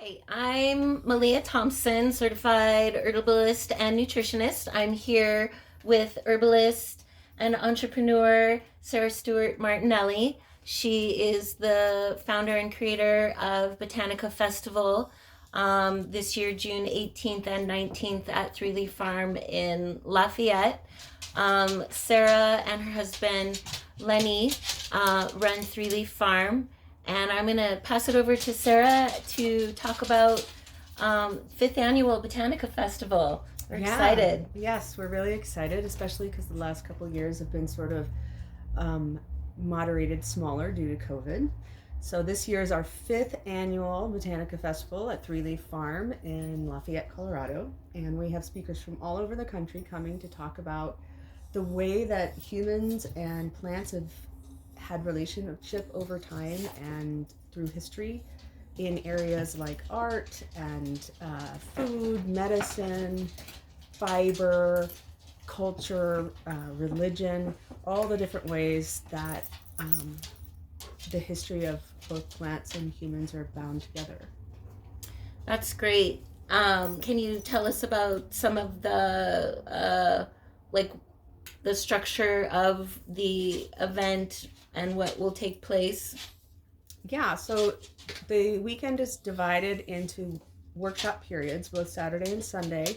Hi, I'm Malia Thompson, certified herbalist and nutritionist. I'm here with herbalist and entrepreneur Sara Stewart Martinelli. She is the founder and creator of Botanica Festival this year, June 18th and 19th at Three Leaf Farm in Lafayette. Sara and her husband Lenny run Three Leaf Farm. And I'm going to pass it over to Sara to talk about 5th Annual Botanica Festival. We're excited. Yes, we're really excited, especially because the last couple of years have been sort of moderated smaller due to COVID. So this year is our 5th Annual Botanica Festival at Three Leaf Farm in Lafayette, Colorado. And we have speakers from all over the country coming to talk about the way that humans and plants have had relationship over time and through history in areas like art and food, medicine, fiber, culture, religion, all the different ways that the history of both plants and humans are bound together. That's great. Can you tell us about some of the the structure of the event and what will take place? Yeah, so the weekend is divided into workshop periods, both Saturday and Sunday,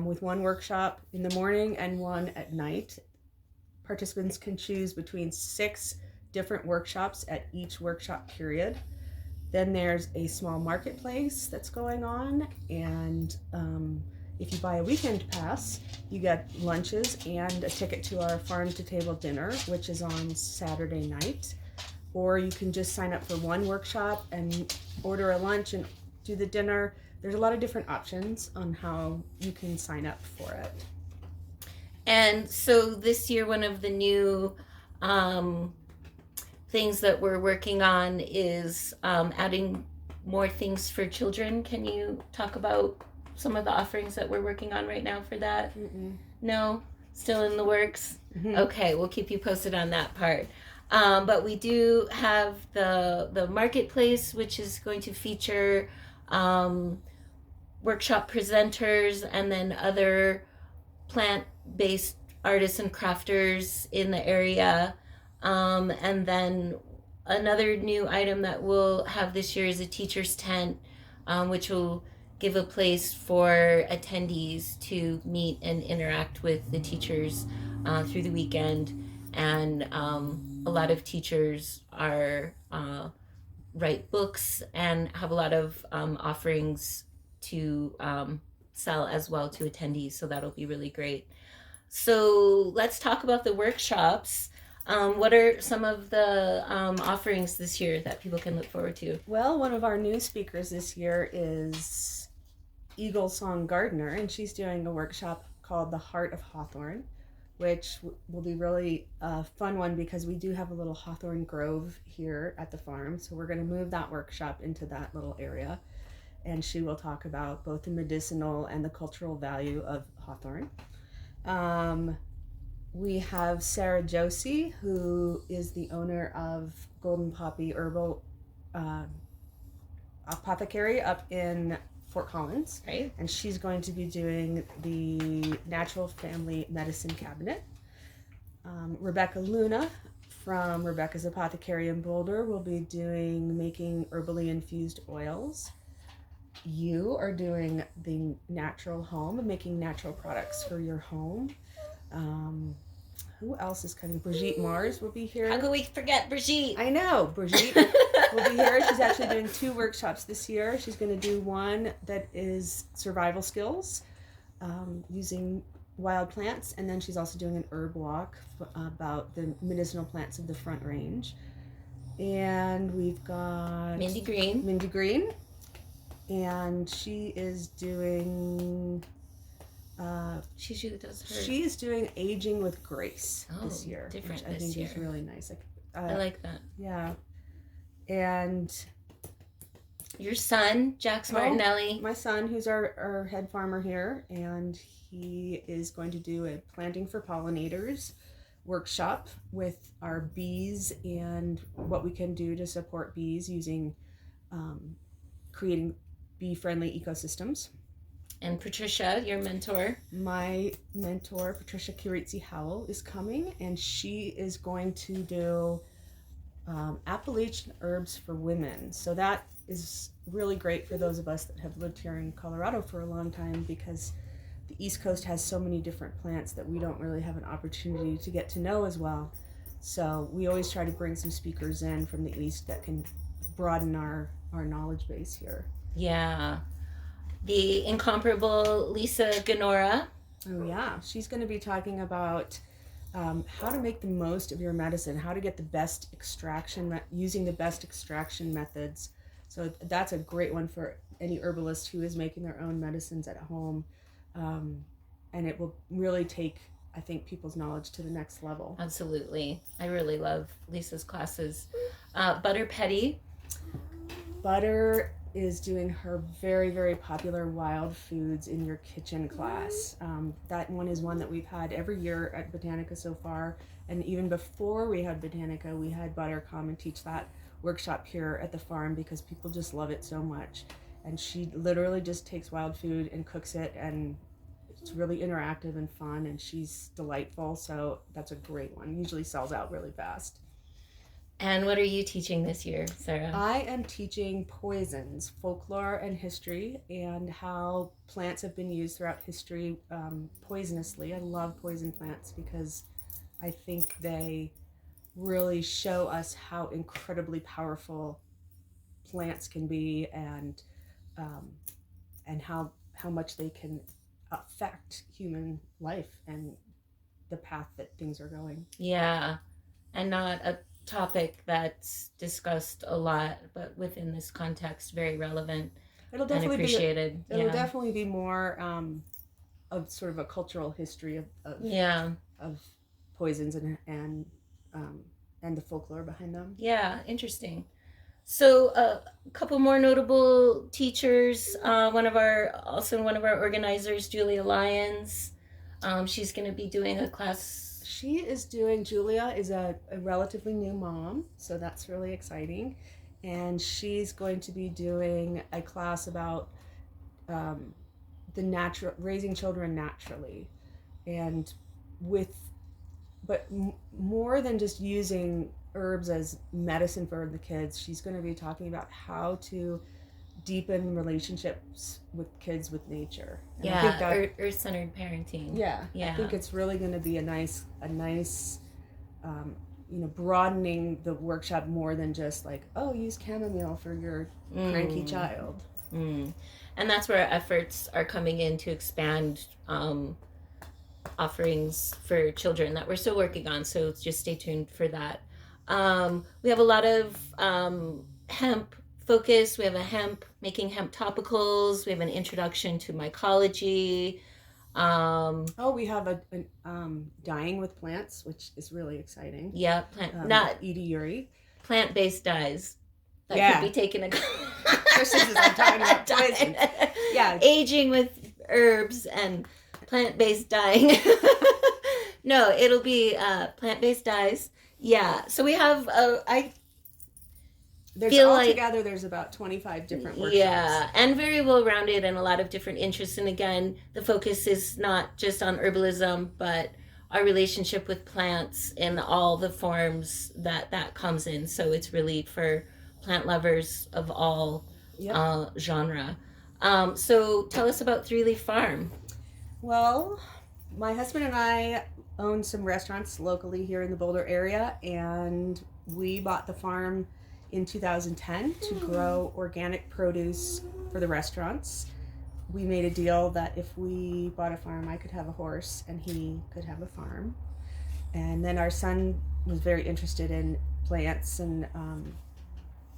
with one workshop in the morning and one at night. Participants can choose between 6 different workshops at each workshop period. Then there's a small marketplace that's going on, and if you buy a weekend pass, you get lunches and a ticket to our farm-to-table dinner, which is on Saturday night. Or you can just sign up for one workshop and order a lunch and do the dinner. There's a lot of different options on how you can sign up for it. And so this year, one of the new things that we're working on is adding more things for children. Can you talk about some of the offerings that we're working on right now for that? No? Still in the works? Okay, we'll keep you posted on that part. But we do have the marketplace, which is going to feature workshop presenters and then other plant-based artists and crafters in the area. And then another new item that we'll have this year is a teacher's tent, which will give a place for attendees to meet and interact with the teachers through the weekend. And a lot of teachers are write books and have a lot of offerings to sell as well to attendees, so that'll be really great. So let's talk about the workshops. What are some of the offerings this year that people can look forward to? Well, one of our new speakers this year is Eagle Song Gardner, and she's doing a workshop called the Heart of Hawthorne, which will be really a fun one because we do have a little hawthorn grove here at the farm. So we're going to move that workshop into that little area. And she will talk about both the medicinal and the cultural value of hawthorn. We have Sara Josie, who is the owner of Golden Poppy Herbal Apothecary up in Fort Collins. Right. And she's going to be doing the Natural Family Medicine Cabinet. Rebecca Luna from Rebecca's Apothecary in Boulder will be making herbally infused oils. You are doing the natural home, making natural products for your home. Who else is coming? Brigitte Mars will be here. How could we forget Brigitte? I know. Brigitte will be here. She's actually doing 2 workshops this year. She's going to do one that is survival skills using wild plants, and then she's also doing an herb walk about the medicinal plants of the Front Range. And we've got Mindy Green. And she is doing she is doing Aging with Grace this year, different which I think is really nice. I like that. Yeah. And your son, Jax Martinelli. My son, who's our head farmer here, and he is going to do a planting for pollinators workshop with our bees and what we can do to support bees using creating bee-friendly ecosystems. And Patricia, your mentor. My mentor, Patricia Kiritzi-Howell, is coming, and she is going to do Appalachian herbs for women. So that is really great for those of us that have lived here in Colorado for a long time, because the East Coast has so many different plants that we don't really have an opportunity to get to know as well. So we always try to bring some speakers in from the East that can broaden our knowledge base here. Yeah. The incomparable Lisa Ganora. Oh yeah, she's going to be talking about how to make the most of your medicine, how to get the best extraction, using the best extraction methods. So that's a great one for any herbalist who is making their own medicines at home. And it will really take, I think, people's knowledge to the next level. Absolutely. I really love Lisa's classes. Butter Petty. Butter is doing her very, very popular wild foods in your kitchen class. That one is one that we've had every year at Botanica so far. And even before we had Botanica, we had Butter come and teach that workshop here at the farm because people just love it so much. And she literally just takes wild food and cooks it, and it's really interactive and fun, and she's delightful. So that's a great one. Usually sells out really fast. And what are you teaching this year, Sara? I am teaching poisons, folklore and history, and how plants have been used throughout history poisonously. I love poison plants because I think they really show us how incredibly powerful plants can be, and how much they can affect human life and the path that things are going. Yeah, and not a topic that's discussed a lot, but within this context, very relevant. It'll definitely and appreciated. It'll definitely be more of sort of a cultural history of poisons and the folklore behind them. Yeah, interesting. So a couple more notable teachers. One of our organizers, Julia Lyons. She's going to be doing a class. Julia is a relatively new mom, so that's really exciting. And she's going to be doing a class about raising children naturally, and more than just using herbs as medicine for the kids. She's going to be talking about how to deepen relationships with kids with nature. And I think earth-centered parenting. Yeah, I think it's really going to be a nice broadening the workshop more than just like, use chamomile for your cranky child. And that's where our efforts are coming in to expand offerings for children that we're still working on, so just stay tuned for that. We have a lot of hemp focus. We have making hemp topicals. We have an introduction to mycology. We have a dyeing with plants, which is really exciting. Yeah, not edie plant-based dyes that could be taken. This is I'm talking about poison. Yeah, aging with herbs and plant-based dyeing. No, it'll be plant-based dyes. Yeah, so we have there's about 25 different workshops. Yeah, and very well-rounded and a lot of different interests. And again, the focus is not just on herbalism, but our relationship with plants in all the forms that comes in. So it's really for plant lovers of all genre. So tell us about Three Leaf Farm. Well, my husband and I own some restaurants locally here in the Boulder area, and we bought the farm in 2010 to grow organic produce for the restaurants. We made a deal that if we bought a farm, I could have a horse and he could have a farm. And then our son was very interested in plants, and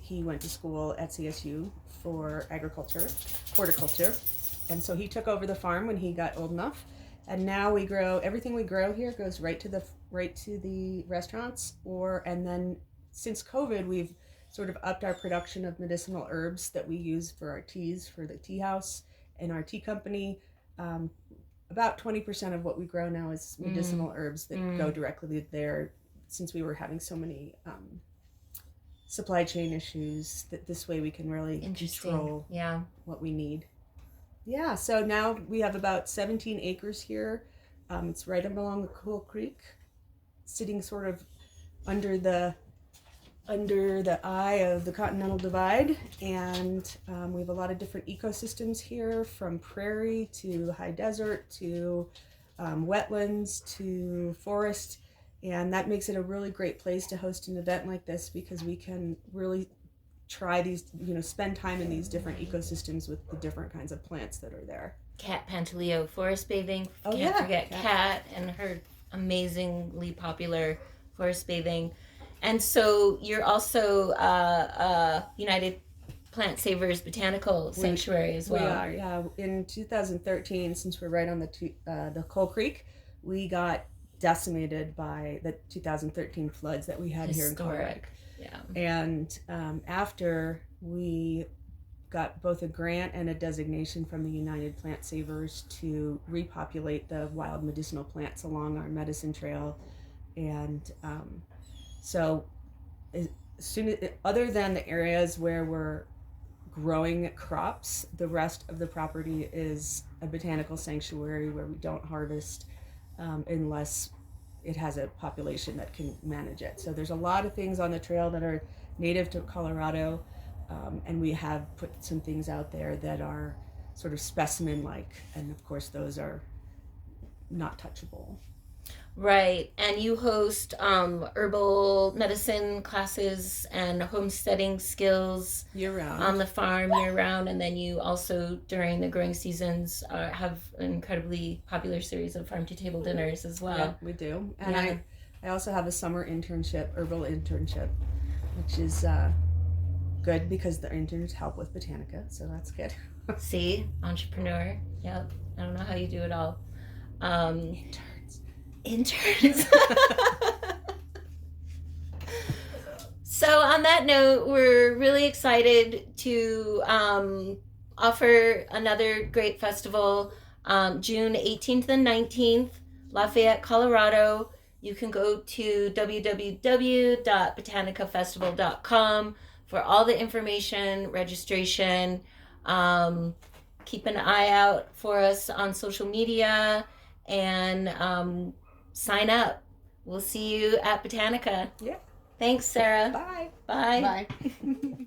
he went to school at CSU for horticulture. And so he took over the farm when he got old enough. And now everything we grow here goes right to the restaurants. And then since COVID, we've sort of upped our production of medicinal herbs that we use for our teas, for the tea house and our tea company. About 20% of what we grow now is medicinal herbs that go directly there, since we were having so supply chain issues. That this way we can really control what we need. Yeah, so now we have about 17 acres here. It's right up along the Cool Creek, sitting sort of under the eye of the Continental Divide, and we have a lot of different ecosystems here, from prairie to high desert to wetlands to forest, and that makes it a really great place to host an event like this, because we can really try these, spend time in these different ecosystems with the different kinds of plants that are there. Cat Pantaleo forest bathing. Can't forget Cat and her amazingly popular forest bathing. And so you're also United Plant Savers Botanical Sanctuary as well. We are, yeah. In 2013, since we're right on the Coal Creek, we got decimated by the 2013 floods that we had here in Clare. Yeah. And after we got both a grant and a designation from the United Plant Savers to repopulate the wild medicinal plants along our medicine trail, and so other than the areas where we're growing crops, the rest of the property is a botanical sanctuary where we don't harvest unless it has a population that can manage it. So there's a lot of things on the trail that are native to Colorado, and we have put some things out there that are sort of specimen-like, and of course those are not touchable. Right, and you host herbal medicine classes and homesteading skills year-round on the farm year-round, and then you also, during the growing seasons, have an incredibly popular series of farm-to-table dinners as well. Yeah, we do. And I also have a summer internship, herbal internship, which is good because the interns help with Botanica, so that's good. See, entrepreneur. Yep, I don't know how you do it all. Interns. So on that note, we're really excited to offer another great festival, June 18th and 19th, Lafayette, Colorado. You can go to www.botanicafestival.com for all the information, registration. Keep an eye out for us on social media, and sign up. We'll see you at Botanica. Yeah. Thanks, Sara. Bye. Bye. Bye.